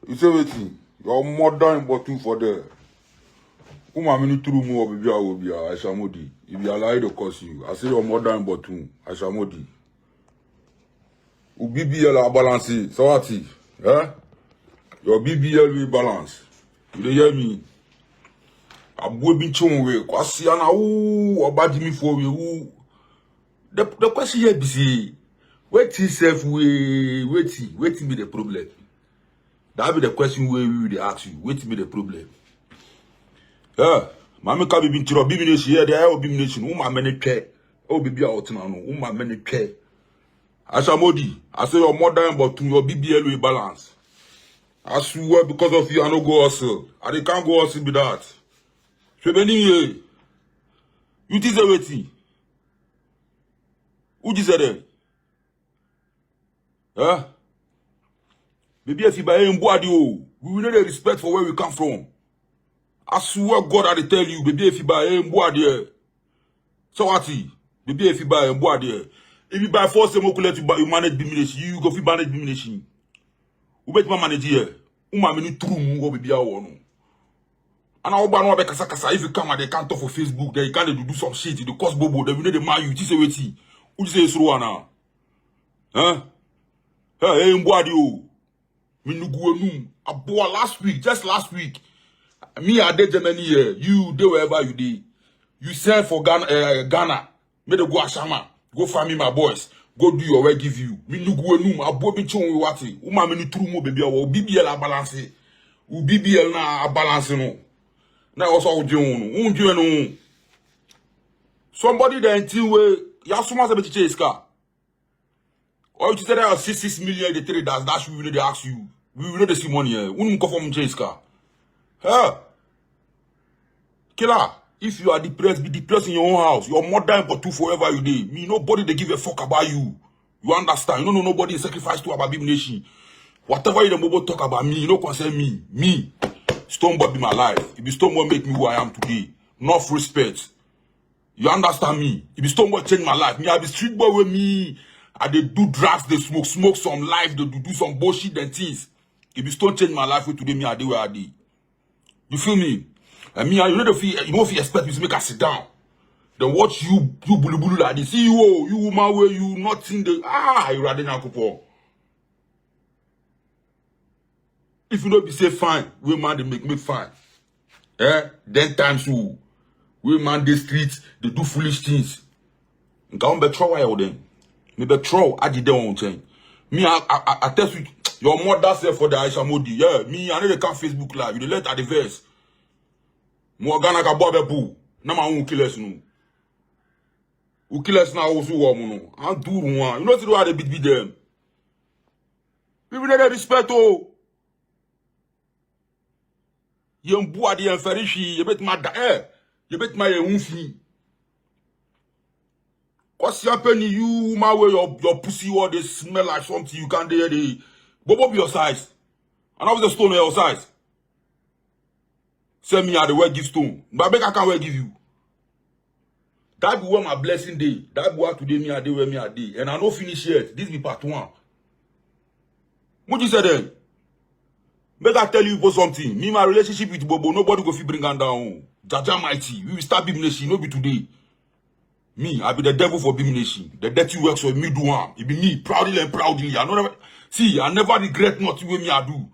You say waiting. Your mother in bottle for there. Uma mini through more baby I will be Aisha Modi. If you allow to curse you, I say your mother in bottle, Aisha Modi. BBL balance. So what? Eh? Your BBL will balance. You dey hear me? Abu bi chonwe kwasi ana obadi mi for we the question here be say wetin self wetin be the problem? That be the question we dey ask you. Wetin be the problem? Yeah, mama ka bi ntiro bi nation here there obi nation uma many twe o bibi a otena no uma many twe Aisha Modi, I say your mother but your BBL will balance. I swear because of you I no go hustle. I dey can't go hustle be that. So you think say wetin? Who just said that? Huh? Baby, if you buy him body, we will need respect for where we come from. I swear God, I tell you, baby, if you buy him body, so what? Baby, if you buy him body, if you buy force, you manage diminution. You go fi manage diminution. Who bet my manage here? Who ma many true go baby one. And I want to kasa if you come and they can't talk for Facebook, they can't do some shit. The cost bobo, they will need the man you. This is wetin. Who say it's wrong now? Huh? Hey, mbwadi o. Minugu enum. Aboa last week, just last week. Me I did Germany here. You do wherever you did. You send for Ghana. Make them go Ashama. Go find me my boys. Go do your work. Give you. Minugu enum. Aboa bichon we wati. Uma meni true mo baby. O BBL a balance. U BBL na a balance no. Na also no. Somebody that until we Yasuma se betiche iska. Or you say that 6 million the traders that we will they ask you. We will not see money here. We come from iska. Huh? Killer, if you are depressed, be depressed in your own house. Your mother for two forever you day. Me nobody they give a fuck about you. You understand? You don't know nobody sacrifice to about nation. Whatever you don't talk about me, you don't concern me. Me. Stonebwoy be my life. If Stonebwoy make me who I am today, enough respect. You understand me? If Stonebwoy change my life, me I be street boy with me. I they do drugs, they smoke some life, they do some bullshit and things. If Stone change my life with today, me I do where I did. You feel me? And me, you know if you expect me to make her sit down. Then watch you bulu like this. See you woman where you not in the you rather than couple. If you don't be say fine, we man they make me fine. Then times we man the streets, they do foolish things. Can't be throw away them. Me be throw I did on thing. Me I tell you your mother said for the Aisha Modi. Yeah, me I know they can't Facebook live. You let at the verse. Mo Ghana ka bobe bu. Na ma un kiles no. U kiles na also wo no. An do one. You know see how they beat them. People need respect oh. Yon bois di enferishi, you bet ma da you bet my unfi. What's happening? You my way your pussy or they smell like something you can't hear the bobo be your size. And I was a stone your size. Send me out the way give stone. But I can't where give you. That be where my blessing day. That be what today me a day where me a day. And I no finish yet. This be part 1. What you say then? Make I tell you for something. Me, my relationship with Bobo, nobody go fit bring her down. Jaja mighty. We will start Bim Nation, no be today. Me, I be the devil for Bim Nation. The dirty works for me do one. It be me, proudly and proudly. I never regret nothing with me I do.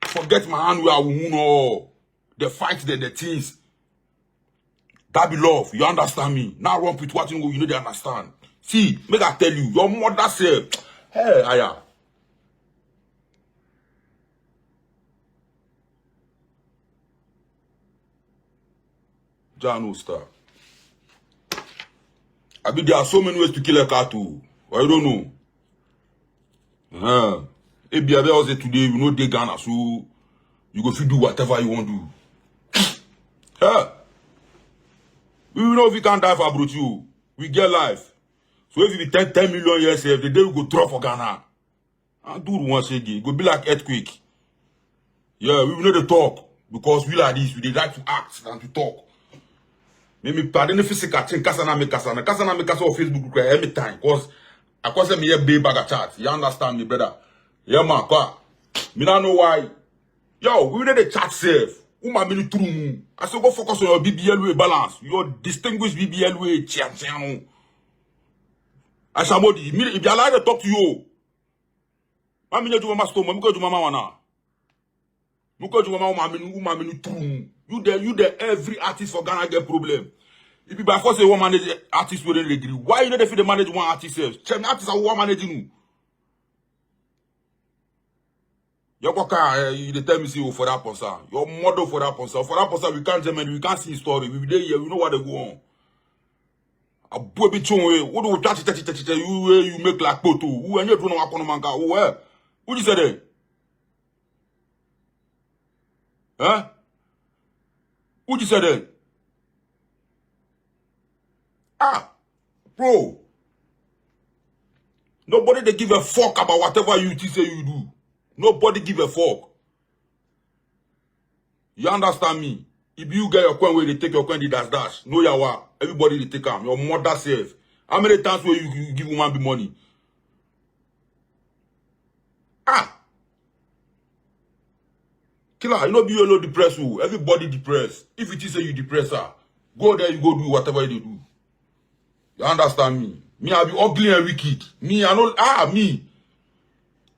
Forget my hand where I will know the fights, the things. That be love. You understand me? Now run with what you know they understand. See, make I tell you, your mother said, hey, Aya. Jano star. I mean, there are so many ways to kill a cat too. I don't know. If you ever say today, you know they Ghana, so you go to do whatever you want to do. We know if we can't die for about you. We get life. So if you be 10 million years, the day we go drop for Ghana. And do once again. It go be like earthquake. Yeah, we know the talk. Because we like this, we like to act and to talk. Maybe pardon the physical thing, Kasana make Kasana on Facebook every time. Because I can't say me a big bag of chat. You understand me better? Yeah, man, me don't know why Yo, we need a chat safe. Umamini true. I say go focus on your BBL way balance. Your distinguished BBL way channel. Aisha Modi, if you allow to talk to you, I mean you mama stone, muko mama wana. Muko mama umamini true. You there every artist for Ghana get problem. If you by force say one manage artist within the degree, why you know they fit manage one artist self? Check artists are one managing you. Your kaka, you tell me say for that person. Your model for that person. For that person, we can't tell we can't see his story. We there here, we know what they go on. A boy be chonwe. What do you touch? You make like poto. Who and you don't know what manka? Who Who you say that? Huh? Who you say that? Ah, bro. Nobody they give a fuck about whatever you say you do. Nobody give a fuck. You understand me? If you get your coin where they take your coin, they dash. No yawa. Everybody they take them. Your mother self. How many times will you give woman be money? Ah. Killer, you know be alone depressed. Everybody depressed. If it is say you depress her, go there, you go do whatever you do. You understand me? Me, I be ugly and wicked. Me, I know me.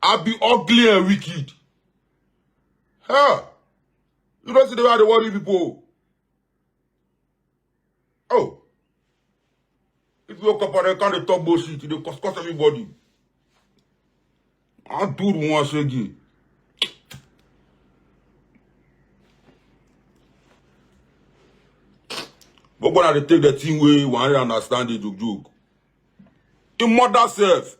I be ugly and wicked. Huh? You don't see the way they worry people. Oh. If you wake up and they can't talk bullshit, they cost everybody. I do the one again. But when they take the thing way, one understand the joke. The mother self.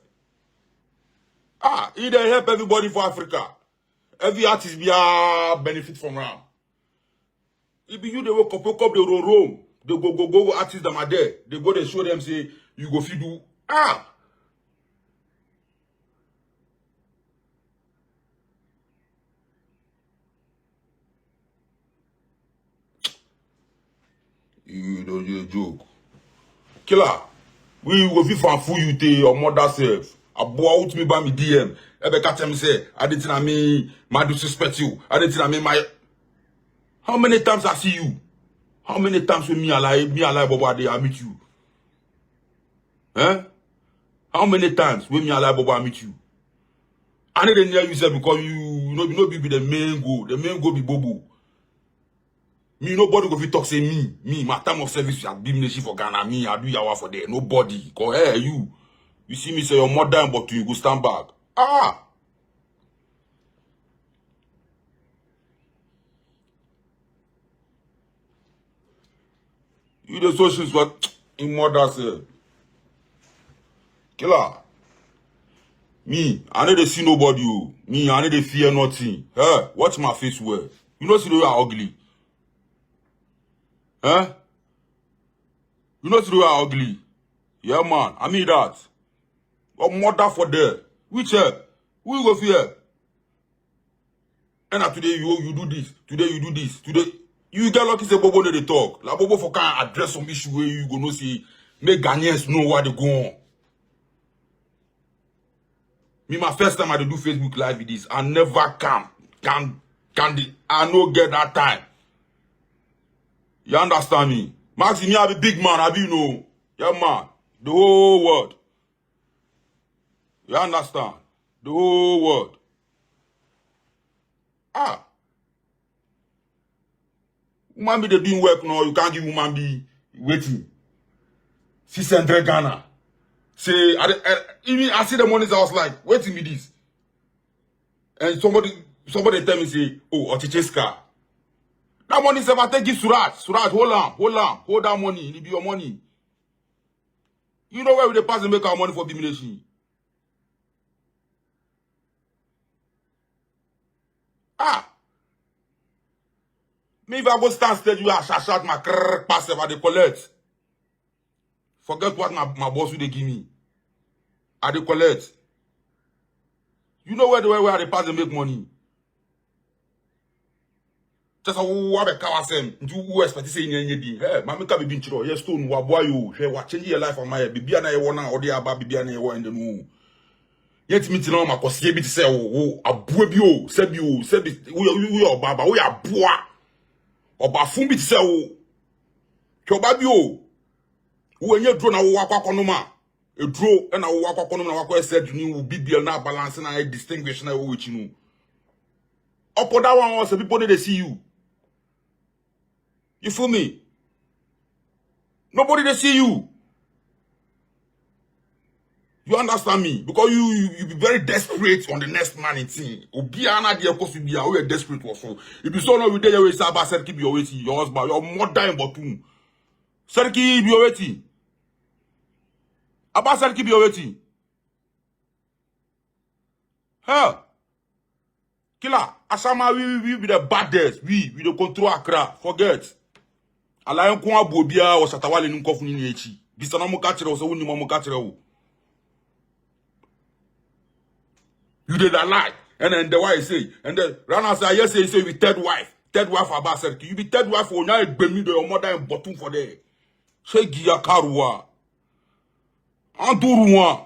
Ah, it they help everybody for Africa. Every artist be a benefit from around. If you they wake up, they roam. They go artists that are there. They go, they show them, say, you go feed do. Ah! You don't you joke. Killer, we go fit fan fool you to your mother self. A boy out me by me DM. Ebe catch me say, I didn't know me, my disrespect you. I didn't know me, my. How many times I see you? How many times with me alive, Boba, I meet you? Eh? How many times with me alive, Boba, I meet you? I need to hear you say because you know be the main goal. The main goal be Bobo. Me, nobody go fit talk say me, my time of service at Bimneshi for Ghana, me, I do yawa for there. Nobody. Go hey, you. You see me say your mother, but you go stand back. Ah! You the socials what in mother say. Killer. Me, I need to see nobody. Oh. Me, I need to fear nothing. Hey, watch my face well. You know see the way I ugly. Eh? You know see the way I ugly. Yeah, man. I mean that. Your mother for there. Which who you go fear? And today you do this. Today you do this. Today you get lucky say Bobo they talk. Like Bobo for can address some issue where you go no see make Ghanaians know what they go on. Me my first time I do Facebook live with this. I never I no get that time. You understand me? Maxi, me I be big man, I be you know. Yeah man. The whole world. You understand? The whole world. Ah. Woman be they doing work now, you can't give woman be waiting. 600 Ghana. Say, even I see the money, I was like, waiting me this. And somebody tell me, say, oh, Ochicheska. That money say, I take it Suraj. Suraj, hold that money. It be your money. You know where we the pass and make our money for Bimneshi? Ah. Me if I go stand stage, you shout my pass if I dey collect. Forget what my boss will they give me. I dey collect. You know where I dey pass and make money. Just what a cow sem. You expect to say anything. Hey, my make up be chiro. Yes, stone wa boy you. Hey, what change your life on my baby and I wanna or the aba baby and I want the no. Yet me tina ma kosie bi say wo aboa bi o se bi we obaba we aboa obafun bi say wo twoba bi o wo enye dro na wo akwakono ma edro na wo akwakono na wakwa said ni wo bibia na balance na distinguish na wo wichi no upon that one also people they see you. You feel me? Nobody they see you. You understand me? Because you be very desperate on the next man in thing. Obiana de cause you are desperate also. If you saw no with you say about Serki be waiting, your husband, your mother in Botum. Serki be waiting. About Serki be waiting. Huh? Killer, Asama we be the baddest. We the control Accra. Forget. Alahye ko abobia o Shatta wale nkofu ni echi. Bisa na mo ka kire o so woni mo ka kire o. You did a lie. And then the wife say, and then Rana say, yes, say you third wife. Third wife about Serki. You be third wife for now gbemi do your mother and bottom for there. Say giya karuwa. Anduruwa.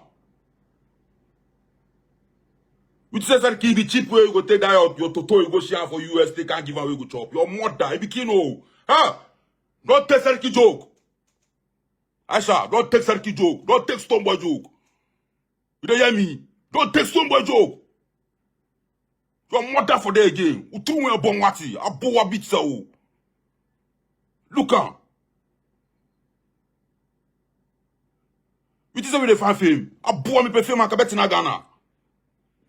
Which says that be cheap way you go take that out your toto you go share for US they can't give away go chop. Your mother, it be kino. Huh? Don't take Serki joke. Aisha, don't take Serki joke. Don't take Stonebwoy joke. You don't hear me? Don't take Stonebwoy joke. Your mother for there again. Utru we bon wati. Abo wa bit sa o. Look am. You say we dey fan film. Abo me pe film akabeti na Ghana.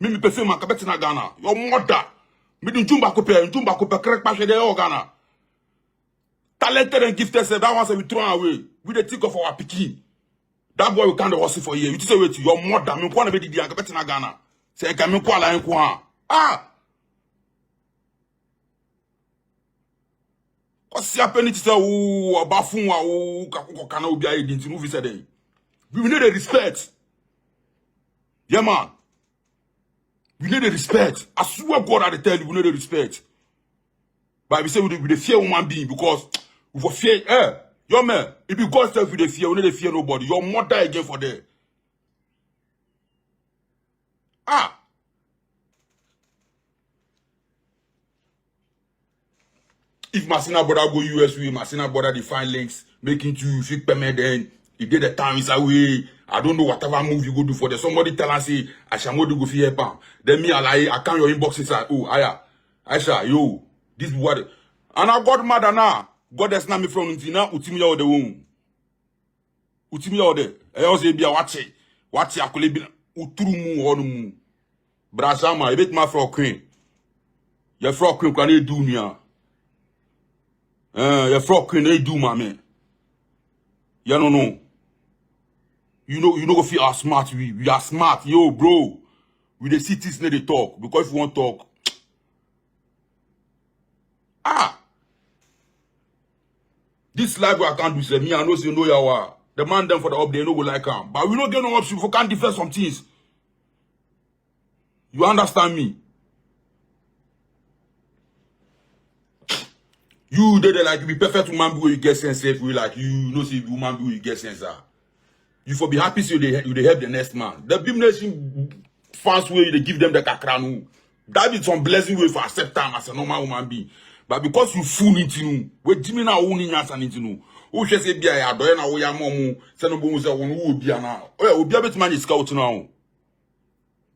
Me pe film akabeti na Ghana. Your mother. Me di njumba ko pe correct pa de o Ghana. Talented and gifted say that one say we throw away. We dey think of our pikin. That boy we can't hustle for year. You say wait your mother me ko na be di akabeti na Ghana. Say ka me ko ala nko ha. Ah. What's happening to say about fun wa kana obi ayi dinti no fi say dey. We need the respect. Yeah man. We need the respect. I swear God I tell you we need the respect. But we say we dey fear human being because we for fear your man if you God self we dey fear we need to fear nobody. Your mother again for there. Ah. If Masina brother go US with Masina brother define links, making to fake payment then he did the time is away. I don't know whatever move you go do for there. Somebody tell us say I shall go do fear pam. Then me Alahye, I count your inbox inside. Oh, Aisha, yo, this is what and I got mad now. God has not me from Ntina, Utimi or the womb. Utimi or the I also be a watch I could be Utrumu or mu. Brazama, a bit my frog queen. Your frog queen can you do me? Your frog queen they do my man. You know. You know go feel how smart we are smart. Yo, bro. We the cities need to talk. Because if you want to talk. Ah. This live I can't do say me, I know say know your the man them for the update no go like him. But we don't get no option for can't defend some things. You understand me? You did like you be perfect woman be you get sense if we like you know see woman be you get sense. You for be happy so they help the next man. The Bim Nation fast way they give them the kakranu. That is some blessing way for accept time as a normal woman being. But because you fool into no, we Jimmy na own in answer into no. Who shall say be a doy na we are momu, send no say one who be now. Oh, be a bit man is scout now.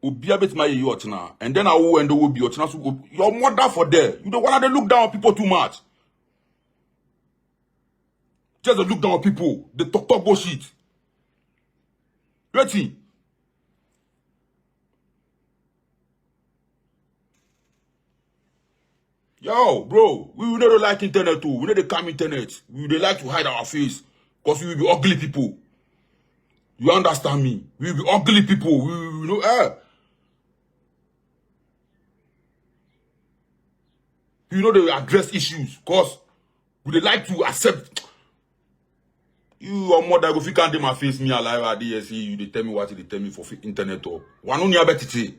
Be a bit my yacht now. And then I will end the will be your mother for there. You don't want to look down on people too much. Just look down on people. They talk bullshit. Ready? Yo, bro, we will not like internet too. We need to come internet. We will like to hide our face. Because we will be ugly people. You understand me? We will be ugly people. We will know you know they address issues. Because we would like to accept. You or mother go fit can't dey my face me alive at DSC. You they tell me what they tell me for internet talk. One only about it.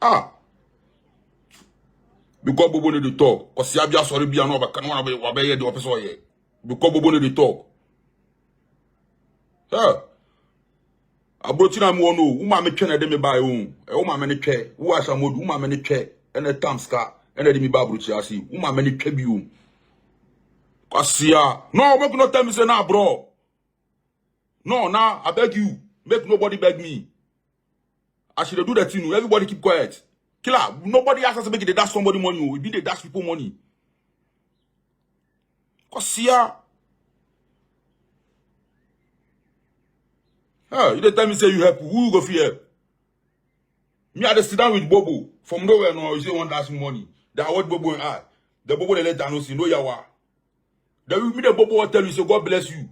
Ah. Because Bobo need to talk. Because you have sorry be another can one of the officer here. Because Bobo need to talk. Yeah. Abrochina mo no, uma me twene de me buy own. E uma me ne twe, wo Aisha modu, uma me ne twe, ene tamska, ene de me ba abrochi asi. Uma me ne twe bi o. Kwasia. No, make no tell me say na bro. No, nah, I beg you. Make nobody beg me. I should do that thing. Everybody keep quiet. Killer, nobody asks us to make it. They dash somebody money. We be they dash people money. Kwasia. Hey, you dey tell me say you help. Who you go fear? Me I dey sit down with Bobo. From nowhere no, you say one dash me money. That what Bobo and I. The Bobo they let down no see no yawa. Then me the Bobo will tell you say God bless you.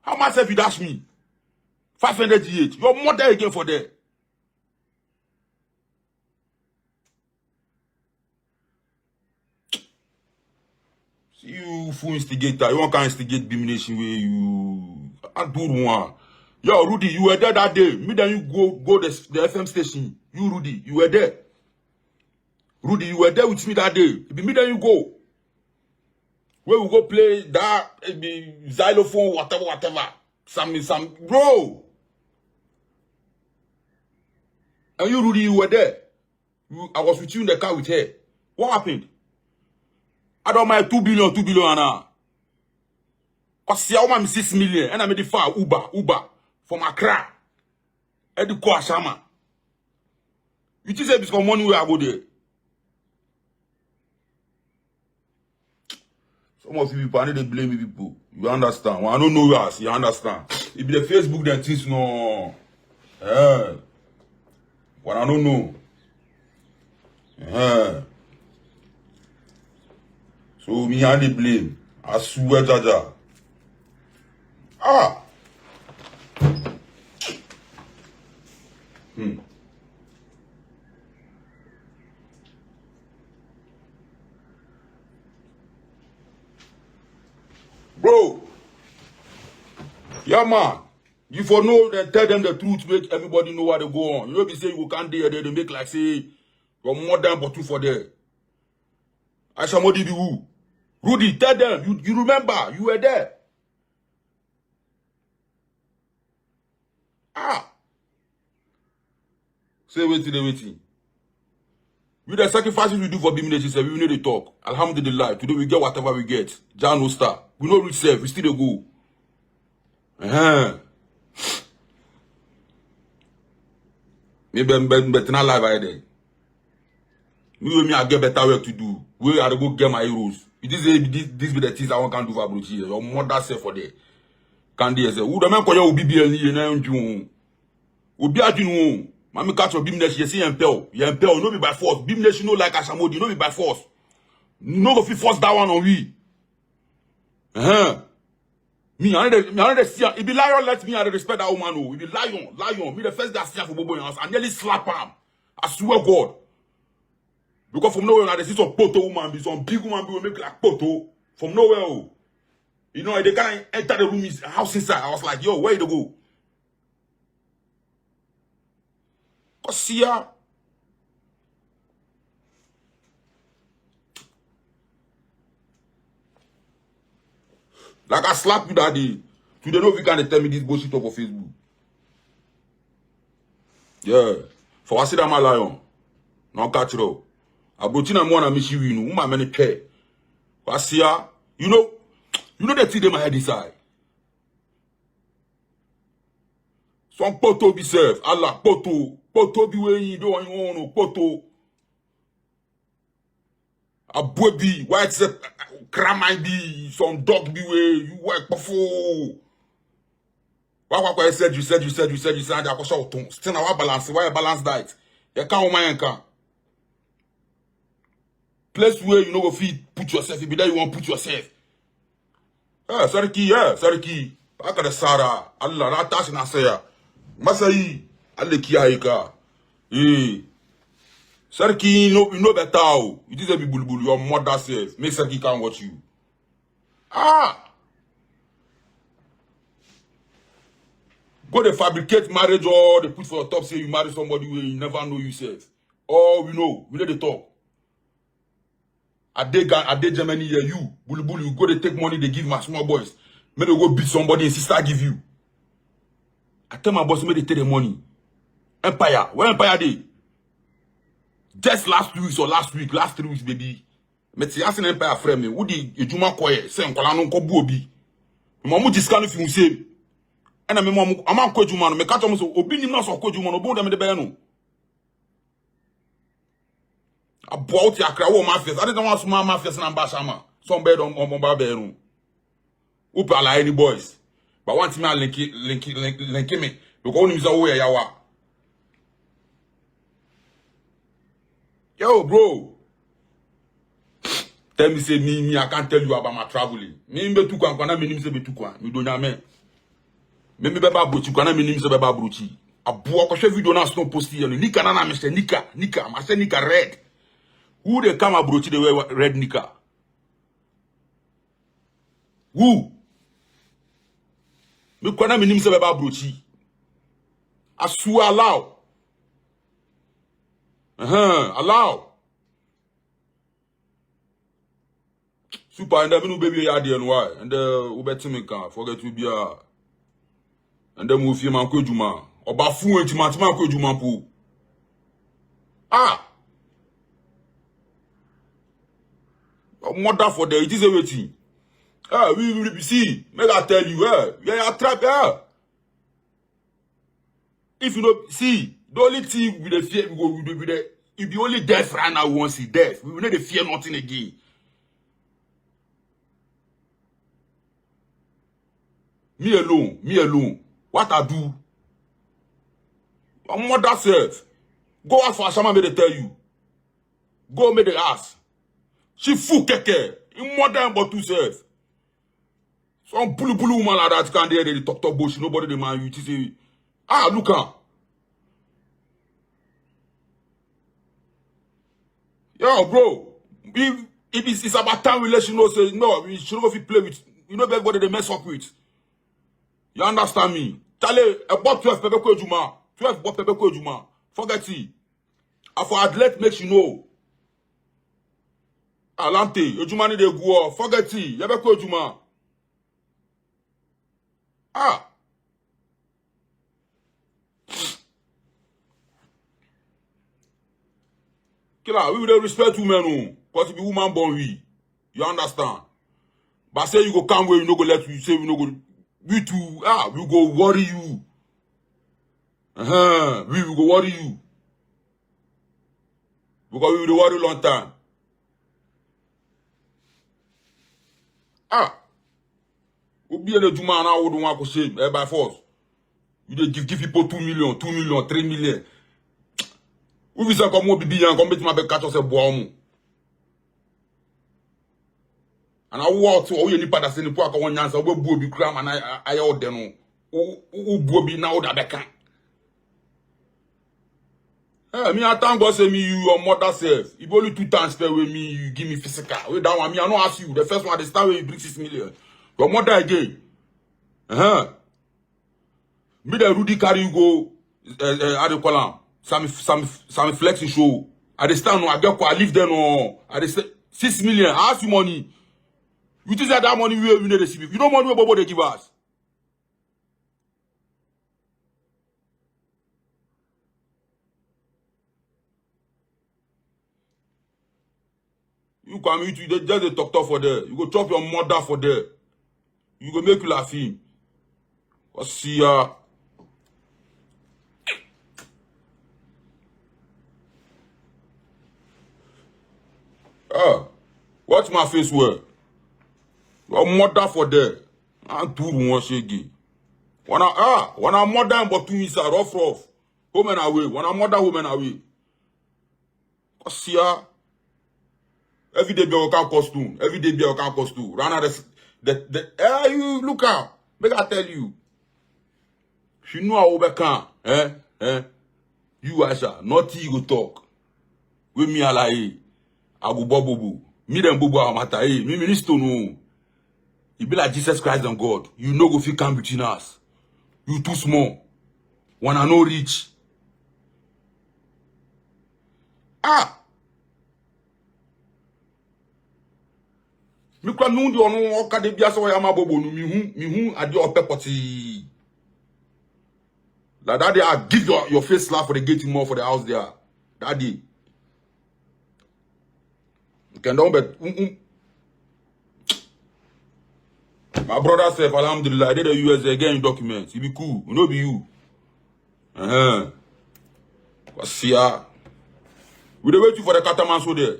How much have you dash me? 508. You're more there again for that. See you full instigator. You want to instigate Bimination where you I do one. Yo, Rudy, you were there that day. Me then you go the FM station. You Rudy, you were there. Rudy, you were there with me that day. It be me then you go. Where we go play that xylophone, whatever. Some bro. And you Rudy, you were there. I was with you in the car with her. What happened? I don't mind 2 billion now. Cause I want 6 million and I made the far Uber from Accra. And the call Shama. You just say because money where I go there. Some of you people, I need to blame you people. You understand? When I don't know us, you understand? It be the Facebook that things no. When I don't know. So me I need blame. I swear, Jaja. Bro. Yeah, man. You for know that tell them the truth, make everybody know what they go on. You know, be say you can't there, they make like say you're more than but two for there. Aisha Modi be who? Rudy, tell them, you remember, you were there. Say waiting. With the sacrifices we do for Bimination, we need to talk. Alhamdulillah, today we get whatever we get. Jan no star. We know reach self, we still go. Maybe I'm better not live right there. Me, I get better work to do. Where I go get my heroes. This be the things I want can do for Abrochi. Your mother say for there. Can they say, who the man call you BBL na unju. Obi adwinu. Mami catch your Bimination, you see impel. You impel, no be by force. Bimination no like Aisha Modi, no be by force. No go fit force that one on we. Me, I need to see. If the lion let me, I respect that woman. Oh, if the lion. Me the first day I see her for Bobo house, I nearly slap him. I swear God. Because from nowhere, I see some poto woman, be some big woman, be make like poto from nowhere. Oh. You know, they can't enter the room, his house inside. I was like, yo, where you go? Cause see ya. Like I slap you that day. Today, no, if you can't tell me this bullshit over Facebook. Yeah. For I see that my lion. No catch it up. Abrochina mo na mishi winu. Uma many care. I see ya. You know the thing in my head inside. Some poto be served. Allah, poto. Poto be where you don't want no poto. A baby, white cramine be, some dog be where you work before. What I said, you said, I was short. Still now balance. Why a balanced diet? You can't mind can. Place where you know go feed, put yourself. If you there, you want put yourself. Sorry key. I got a Sarah. Allah, not touch na say. Masai, alle ki haika. Sarki, you know better. You just be bulbul. Your mother says, make Sarki can't watch you. Go they fabricate marriage or they put for the top say you marry somebody where you never know yourself. Oh, we know. We let it talk. I did Germany here, you. Bulbul, you go they take money, they give my small boys. Maybe go beat somebody and sister give you. I tell my boss me they take the money. Empire, where Empire day? Just last 2 weeks or last 3 weeks, baby. Me ti asin Empire frame me. Wudi ejuma koye se nkola no nko bu obi. Me mo discount fi nsem. Ena me mo ama ko ejuma no me ka to mo so obi nim na so ko ejuma no bo dem de be no. About ya kra wo mafias. I don't want to mafias na mba sama. Some bed on ba be no. Upa Alahye any boys. But want me link me. Because only is away yawa. Yo, bro. Tell me say me I can't tell you about my traveling. Me be tu kwa na me nim say be tu kwa. Me do nyame. Me be ba brochi kwa na me nim say be ba brochi. Abo ko hwe video na stone post here no. Nika na me say nika. Ma say nika red. Who they come brochi they wear red nika? Who? Me kwa na me nim say be ba brochi. Asu allow. Allow. Super, and then baby yard and why? And ubeti me can forget to be and then move him and kojuma. Or bafu and timatima kojuma po. Ah! Mother for the it is everything. Ah, we will see. Make I tell you, yeah, trap, If you don't see, the only thing with the fear we go with the if you only death right now, we won't see death. We will not fear nothing again. Me alone. What I do? My mother self. Go ask for Ashama, may they tell you. Go make the ass. She full keke. In mother but two self. Some blue woman like that can't dare the talk bullshit. Nobody the man you say. Ah, look at. Yo, bro. If it's about time we let you know, say no, we shouldn't go play with. You know everybody they mess up with. You understand me? Tale about 12 pepe ko ejuma. 12 bot pepe ko ejuma. Forget it. For athlete makes you know. Alante, ejuma ni de go. Forget it. Yebe ko ejuma. Ah. Killer, we will respect women, because if you woman born we. You understand? But say you go come where you no go let you say we no go. We too, we go worry you. We will go worry you. Because we will worry long time. We be in the Juma now, we don't want to say, by force. You give people 2 million, 3 million. We will say, come on, be young, come my back catch us a bomb. And I walk to all your nipa that send the poor one answer, we will be cram and I out there no. Who will be now that they can. Me, I thank God say me, you your mother self. If only 2 times spare with me, you give me physical. Wait, that one, me, I don't ask you. The first one, the start where you bring 6 million. Your mother again. Me, the Rudy carry you go, how do you call him? Some flexing show. I stand no, I get I leave them no. I say 6 million. I ask you money. You think that money we need to receive? You know money what they give us. You come with you just a talk for there. You go chop your mother for there. You go make you laughing. What's see ya? Watch my face well. Your mother for there. And two one shaggy. When I mother but 2 weeks are rough. Home and away. When I mother home and away. What's ya? Every day be a costume. Every day be a costume. Run out you look out. Make I tell you. She know how we can. You Aisha, not you go talk. With me Alahye. I go bobo. Me them bobo amata. Me minister no. You be like Jesus Christ and God. You know go fit come between us. You too small. When I no rich. Me kwa nundi ono oka de biasa wa yama bobo no mi hu ade opepoti. Like that day, I give your face slap for the gate more for the house there. That day. You can don't bet. My brother said, Alhamdulillah, I did the US again documents. He be cool. You know be you. See ya. We dey wait you for the Kataman so there.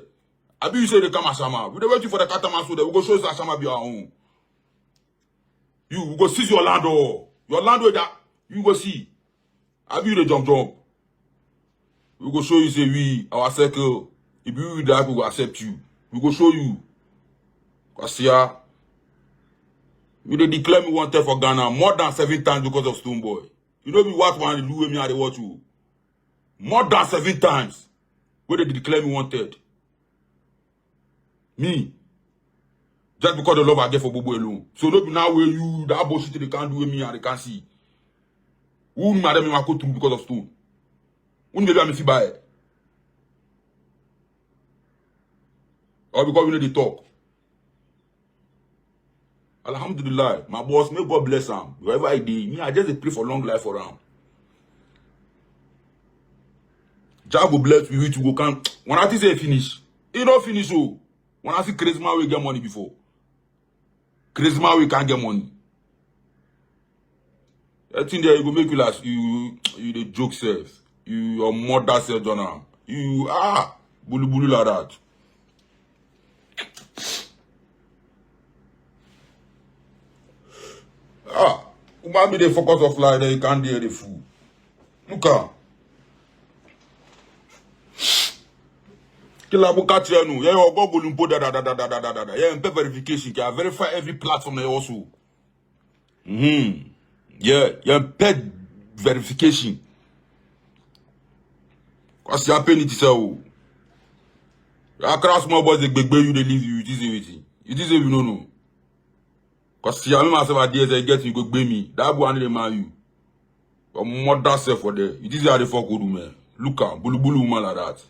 I be you say they come Asama. We dey wait you for the Kataman so there. We go show you Asama be our own. You go seize your land or your land where that you go see. I be you the jump. We go show you say we our circle. If you that we go accept you. We go show you. See ya. We dey declare me wanted for Ghana more than 7 times because of Stonebwoy. You know me what one do with me and they watch you. More than 7 times. Where they declare me wanted. Me. Just because the love I get for Bobo alone. So don't be now where you that bullshit they can't do with me and they can't see. Who madam me go through because of Stone? Who maybe I'm see by it? Or because we know they talk. Alhamdulillah, my boss, may God bless him. Wherever I did, me, I just pray for long life for him. Jah go bless me, which go come. When I say finish, he don't finish. Oh, when I see charisma, we get money before. Charisma, we can't get money. I think there you go make you last. You the joke self. Your mother self, Jonah. You bulu like that. Why be the focus of life that you can't hear the fool? Look at. Kila catch you no. Yeah, you go lumpo da. Yeah, and verification. Can verify every platform there also. Yeah, pet verification. Cause you pay it so. Across small boys they beg you they leave you. It is everything. It is everything no. Cause see, I myself at days I get you go pay me. That boy and the man you. But mother self for there. It is how the fuck would do man. Look at bulu woman like that.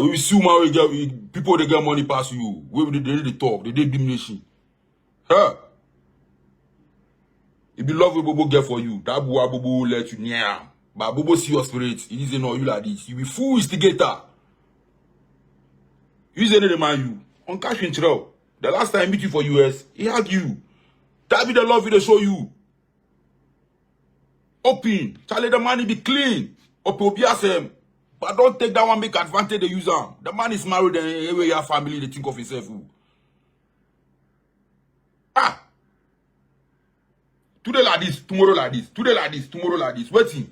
We see woman we get people they get money pass you. We they talk, they diminition. If you love what Bobo get for you, that boy Bobo will let you near. But Bobo see your spirit. He doesn't know you like this. You be full instigator. You say the man you on cash control. The last time I meet you for US, he had you. That be the love they show you. Open. Charlie, the money be clean. Open, but don't take that one make advantage the user. The man is married and every your family they think of himself. Today like this, tomorrow like this. Today like this, tomorrow like this. Waiting.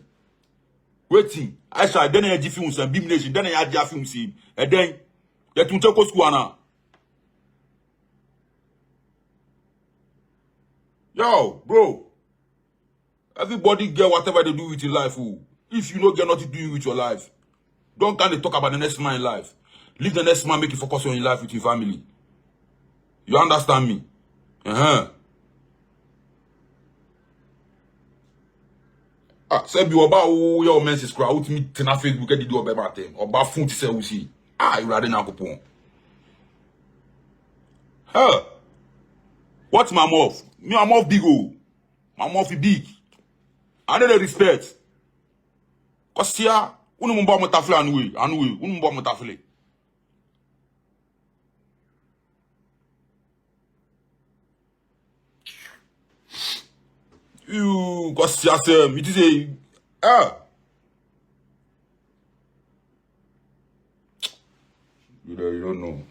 Aisha, then I have films and beam nation, then I have films in. And then you have to school now. Yo, bro. Everybody get whatever they do with your life. If you don't get nothing to do with your life, don't kind of talk about the next man in life. Leave the next man, make you focus on your life with your family. You understand me? Say be about your men's crowd out me tina Facebook get do about them. About phone to say we see. You rather na kupon. What's my mouth? Me I'm off big oh. My mouth is big. I need the respect. Cause here, unu mba motafle anwe, unu mba motafle. You cause here say it is a you don't know.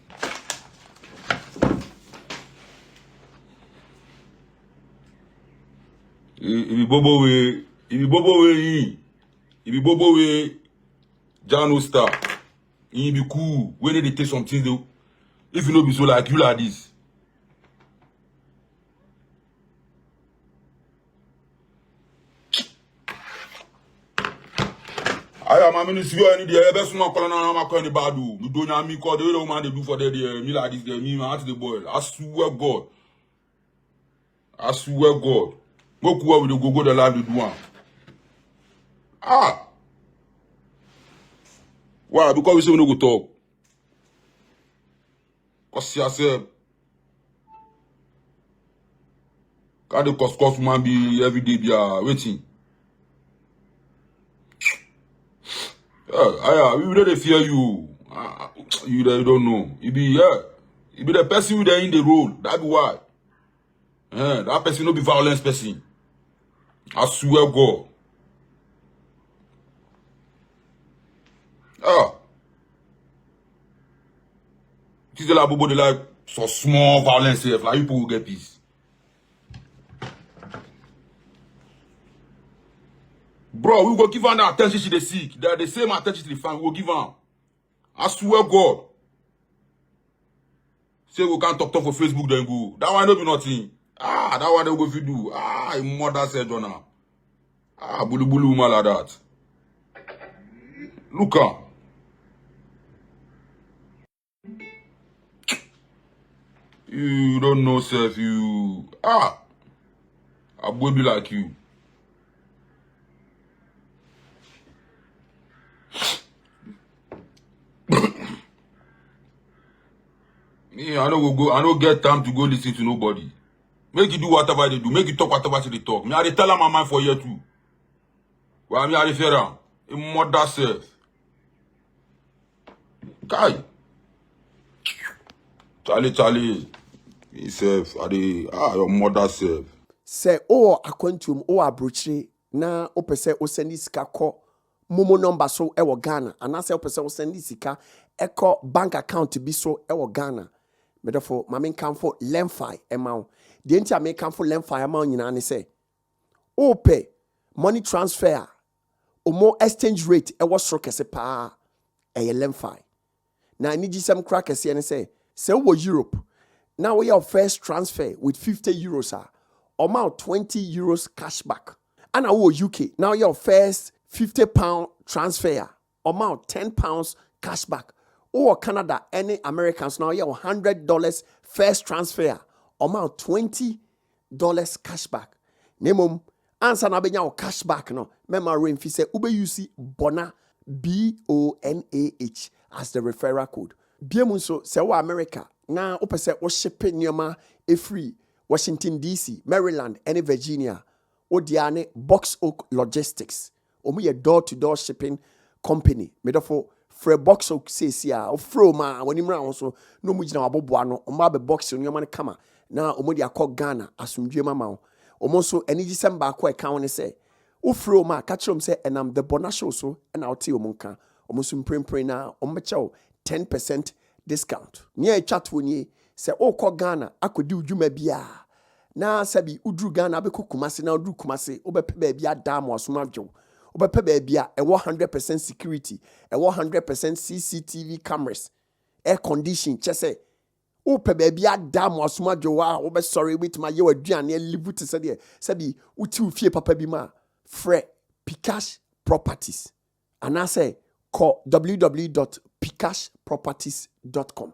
If you bobo way, Jano star. If be cool, when they take some things though. If you know be so like you like this. I am a minister any the best one calling on my coin the badu. You don't know me call the other man they do for the me like this, me man the boy. I swear God. Go with the go the live to do one. Why? Because we say we no go talk. Cause yourself. Can the cost man be every day be waiting. We don't fear you. You don't know. You be the person who there in the road. That be why. That person no be violence person. I swear God. This is like so small violence here. Like people will get peace. Bro, we will give her the attention to the sick. They're the same attention to the family. We will give her. I swear God. Say we can't talk for Facebook, then go. That one don't be nothing. That one they go if you do. Your mother said, Jonah. Bulu bulu man like that. Look at. You don't know self, you. I will be like you. Me, I don't get time to go listen to nobody. Make you do whatever they do. Make you talk whatever they talk. Me, I tell her my mind for you too. Well, me, I refer her. A mother self. Kai. Charlie. Himself, your mother self. Say, akwantum, abrochire, na opese o sendi sika ko momo number so ewo Ghana. And I say opese o sendi sika eko bank account bi so ewo Ghana. Therefore, my main come for lemfi amount. The entire make come for lemfi amount nyina ne say. Pay money transfer or more exchange rate ewo soro kese pa lemfi. Na ni gisem crack kese ne say wo Europe. Now we have first transfer with 50 euros amount 20 euros cashback. And now we UK. Now your first £50 transfer amount £10 cashback. Or Canada, any Americans now you have $100 first transfer amount $20 cashback. Nemum answer na benya cashback no. Mema remfi say ube use Bonah BONAH as the referral code. Biemu so say wa America. Na opese o shipping nyoma free Washington DC, Maryland, and Virginia. Odiane Box Oak Logistics. Omu ye door-to-door shipping company. Medofo fre Box Oak says ya o fro ma when imra so no mu gina waboboa no omo be box nyoma ne kama. Na omo dia call Ghana asumdwe mama. Omo so eni gisem ba ko e kan ne say o fro ma ka kire say enam the BonahShow so na o te omo nka. Omo so mprempren na omo beche 10% discount. Nia chat woni se o ko Ghana akodi udwuma bia na sabi udru Ghana abeko Kumasi na udru Kumasi obepe ba bia dam wasomadwo obepe ba bia e 100% security e 100% CCTV cameras air condition chese ope ba bia dam wasomadwo wa obe sorry with my ye waduane live to say de sabi uti ufie papa bi ma fre Pikash Properties and I say call www.pikashproperties.com.